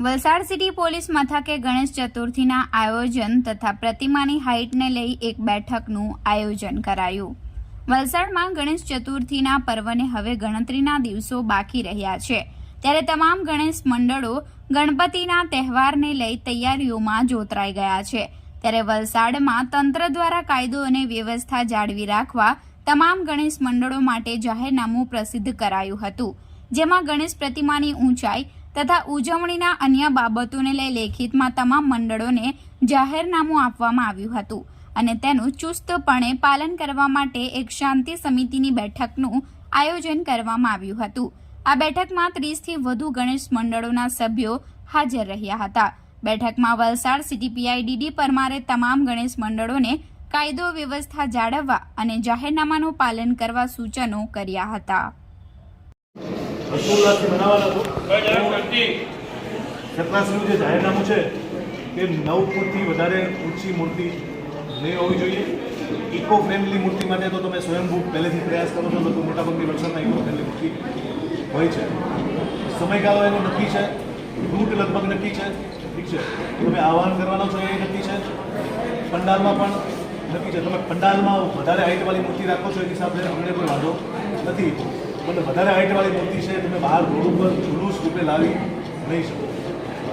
Valsad city police મથકે ગણેશ ચતુર્થીના આયોજન તથા પ્રતિમાની હાઇટને લઈ એક બેઠકનું આયોજન કરાયું। વલસાડમાં ગણેશ ચતુર્થીના પર્વને હવે ગણતરીના દિવસો બાકી રહ્યા છે, ત્યારે તમામ ગણેશ મંડળો ગણપતિના તહેવારને લઈ તૈયારીઓમાં જોતરાઈ ગયા છે। ત્યારે વલસાડમાં તંત્ર દ્વારા કાયદો અને વ્યવસ્થા જાળવી રાખવા તમામ ગણેશ મંડળો માટે જાહેરનામું પ્રસિદ્ધ કરાયું હતું, જેમાં ગણેશ પ્રતિમાની ઊંચાઈ તથા ઉજવણીના અન્ય બાબતોને લઈ લેખિતમાં તમામ મંડળોને જાહેરનામું આપવામાં આવ્યું હતું અને તેનું ચુસ્તપણે પાલન કરવા માટે એક શાંતિ સમિતિની બેઠકનું આયોજન કરવામાં આવ્યું હતું। આ બેઠકમાં 30થી વધુ ગણેશ મંડળોના સભ્યો હાજર રહ્યા હતા। બેઠકમાં વલસાડ સિટી પીઆઈ ડીડી પરમારે તમામ ગણેશ મંડળોને કાયદો વ્યવસ્થા જાળવવા અને જાહેરનામાનું પાલન કરવા સૂચનો કર્યા હતા। હર્ષોલ્લાસથી બનાવવાના ચક્રાસનું જે જાહેરનામું છે કે 9 ફૂટથી વધારે ઊંચી મૂર્તિ નહીં હોવી જોઈએ। ઇકો ફ્રેન્ડલી મૂર્તિ માટે તો તમે સ્વયંભૂ પહેલેથી પ્રયાસ કરો છો, તો મોટાભાગની વલસાડમાં ઇકો ફ્રેન્ડલી મૂર્તિ હોય છે। સમયગાળો એનો નક્કી છે, રૂટ લગભગ નક્કી છે, ઠીક છે। તમે આહ્વાન કરવાનો છો એ નક્કી છે, પંડાલમાં પણ નક્કી છે। તમે પંડાલમાં વધારે હાઇટવાળી મૂર્તિ રાખો છો એની સાથે અમને કોઈ વાંધો નથી, પણ વધારે હાઇટવાળી મૂર્તિ છે તમે બહાર રોડ ઉપર જુલુસ રૂપે લાવી નહીં શકો।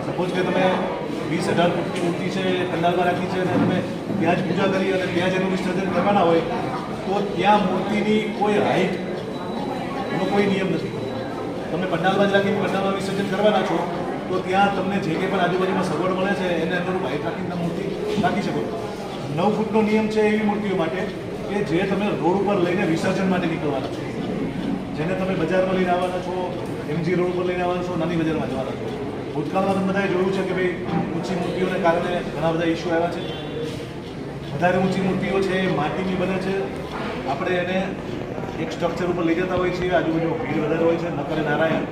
સપોઝ કે તમે 20,000 ફૂટની મૂર્તિ છે પંડાલમાં રાખી છે અને તમે ત્યાં જ પૂજા કરી અને ત્યાં જ એનું વિસર્જન કરવાના હોય તો ત્યાં મૂર્તિની કોઈ હાઇટ એનો કોઈ નિયમ નથી। તમે પંડાલમાં જ રાખીને પંડાલમાં વિસર્જન કરવાના છો તો ત્યાં તમને જે કંઈ પણ આજુબાજુમાં સગવડ મળે છે એને અનુરૂપ હાઇટ રાખીને મૂર્તિ રાખી શકો। 9 ફૂટનો નિયમ છે એવી મૂર્તિઓ માટે કે જે તમે રોડ ઉપર લઈને વિસર્જન માટે નીકળવાના છો, જેને તમે બજારમાં લઈને આવવાના છો, એમજી રોડ પર લઈને આવવાના છો, નાની બજારમાં જવાના છો। ભૂતકાળમાં તમે બધાએ જોયું છે કે ભાઈ ઊંચી મૂર્તિઓને કારણે ઘણા બધા ઇસ્યુ આવ્યા છે। વધારે ઊંચી મૂર્તિઓ છે એ માટીની બને છે, આપણે એને એક સ્ટ્રક્ચર ઉપર લઈ જતા હોઈએ છીએ, આજુબાજુ ભીડ વધારે હોય છે, નકરે નારાયણ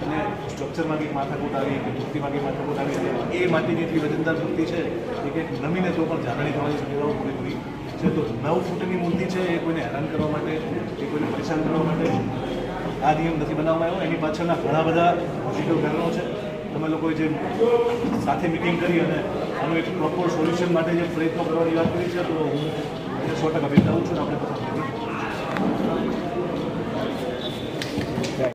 અને સ્ટ્રક્ચરમાં કંઈક માથાકૂટ આવી કે મૂર્તિમાં કંઈક માથાકૂટ આવી એ માટીની એટલી વજનદાર મૂર્તિ છે એ કંઈક નમીને તો પણ જાળવણી થવાની શક્યતાઓ પૂરેપૂરી છે। તો 9 ફૂટની મૂર્તિ છે એ કોઈને હેરાન કરવા માટે, એ કોઈને પરેશાન કરવા માટે આ નિયમ નથી બનાવવામાં આવ્યો। એની પાછળના ઘણા બધા પોઝિટિવ કારણો છે। તમે લોકોએ જે સાથે મિટિંગ કરી અને આનું એક પ્રોપર સોલ્યુશન માટે જે પ્રયત્નો કરવાની વાત કરી છે તો હું 100% બિરદાવું છું અને આપણે